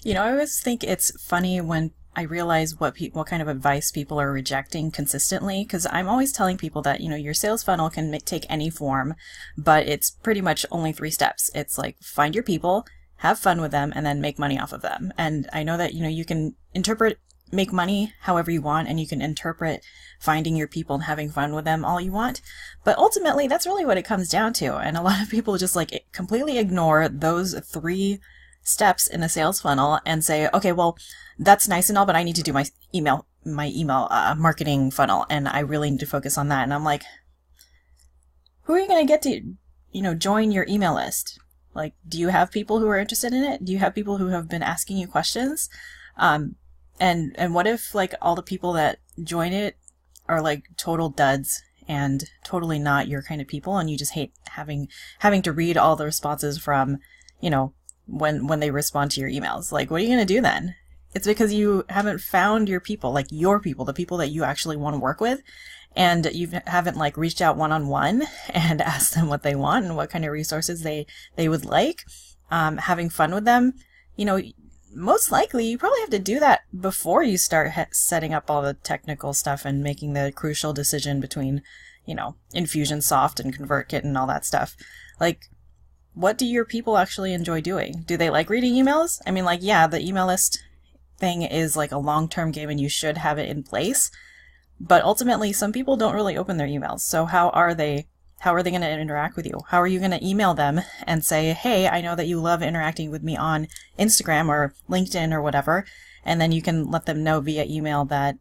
I always think it's funny when I realize what kind of advice people are rejecting consistently, because I'm always telling people that, your sales funnel can take any form, but it's pretty much only three steps. It's like find your people, have fun with them, and then make money off of them. And I know that, you can make money however you want, and you can interpret finding your people and having fun with them all you want. But ultimately, that's really what it comes down to. And a lot of people just like completely ignore those three steps in a sales funnel and say, okay, well, that's nice and all, but I need to do my email marketing funnel, and I really need to focus on that. And I'm like, who are you going to get to, join your email list? Like, do you have people who are interested in it? Do you have people who have been asking you questions? And what if like all the people that join it are like total duds and totally not your kind of people, and you just hate having to read all the responses from, when they respond to your emails? Like, what are you going to do then? It's because you haven't found your people, like your people, the people that you actually want to work with, and you haven't like reached out one-on-one and asked them what they want and what kind of resources they would like, having fun with them. Most likely you probably have to do that before you start setting up all the technical stuff and making the crucial decision between, Infusionsoft and ConvertKit and all that stuff. Like, what do your people actually enjoy doing? Do they like reading emails? I mean, like, yeah, the email list thing is like a long-term game and you should have it in place. But ultimately, some people don't really open their emails. So how are they going to interact with you? How are you going to email them and say, hey, I know that you love interacting with me on Instagram or LinkedIn or whatever. And then you can let them know via email that,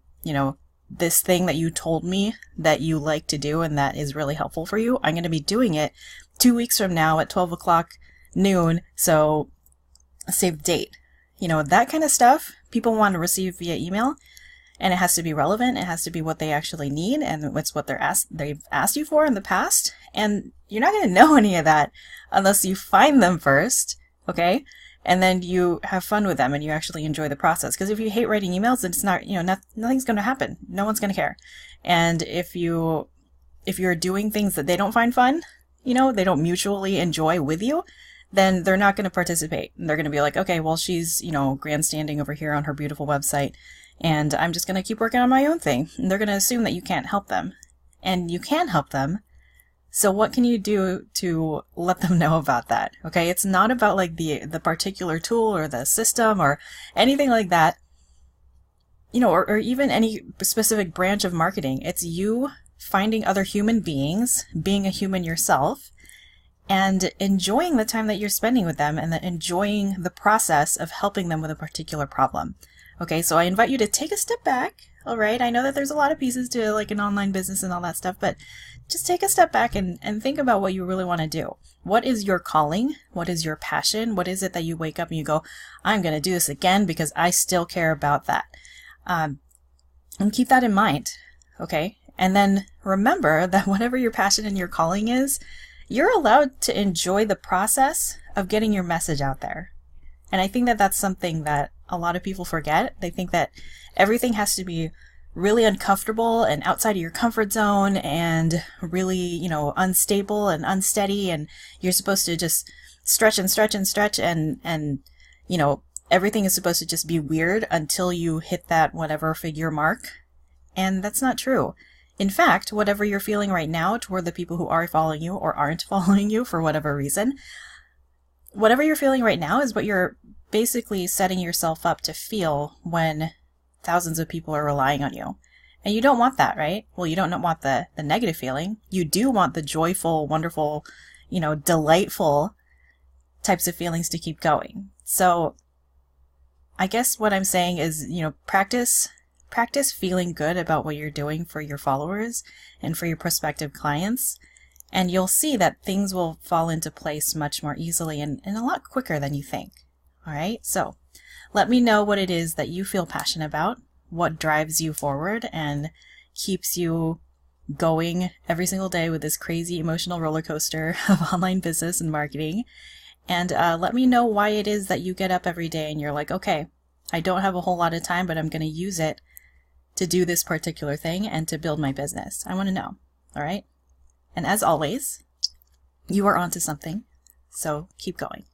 this thing that you told me that you like to do and that is really helpful for you, I'm going to be doing it 2 weeks from now at 12 o'clock noon. So save the date. That kind of stuff people want to receive via email. And it has to be relevant. It has to be what they actually need, and it's what they've asked you for in the past. And you're not going to know any of that unless you find them first, okay? And then you have fun with them and you actually enjoy the process. Because if you hate writing emails, then it's not, nothing's going to happen. No one's going to care. And if you're doing things that they don't find fun, they don't mutually enjoy with you, then they're not going to participate. They're going to be like, okay, well, she's, grandstanding over here on her beautiful website, and I'm just going to keep working on my own thing. And they're going to assume that you can't help them. And you can help them. So what can you do to let them know about that? Okay, it's not about like the particular tool or the system or anything like that, or even any specific branch of marketing. It's you finding other human beings, being a human yourself, and enjoying the time that you're spending with them, and then enjoying the process of helping them with a particular problem. Okay, so I invite you to take a step back. All right, I know that there's a lot of pieces to like an online business and all that stuff, but just take a step back and think about what you really want to do. What is your calling? What is your passion? What is it that you wake up and you go, I'm going to do this again because I still care about that. And keep that in mind, okay? And then remember that whatever your passion and your calling is, you're allowed to enjoy the process of getting your message out there. And I think that that's something that a lot of people forget. They think that everything has to be really uncomfortable and outside of your comfort zone and really, unstable and unsteady. And you're supposed to just stretch and stretch and stretch and everything is supposed to just be weird until you hit that whatever figure mark. And that's not true. In fact, whatever you're feeling right now toward the people who are following you or aren't following you for whatever reason, whatever you're feeling right now is what you're basically setting yourself up to feel when thousands of people are relying on you. And you don't want that, right? Well, you don't want the negative feeling. You do want the joyful, wonderful, delightful types of feelings to keep going. So I guess what I'm saying is, practice feeling good about what you're doing for your followers and for your prospective clients. And you'll see that things will fall into place much more easily and a lot quicker than you think. All right. So let me know what it is that you feel passionate about, what drives you forward and keeps you going every single day with this crazy emotional roller coaster of online business and marketing. And let me know why it is that you get up every day and you're like, okay, I don't have a whole lot of time, but I'm going to use it to do this particular thing and to build my business. I want to know. All right. And as always, you are onto something. So keep going.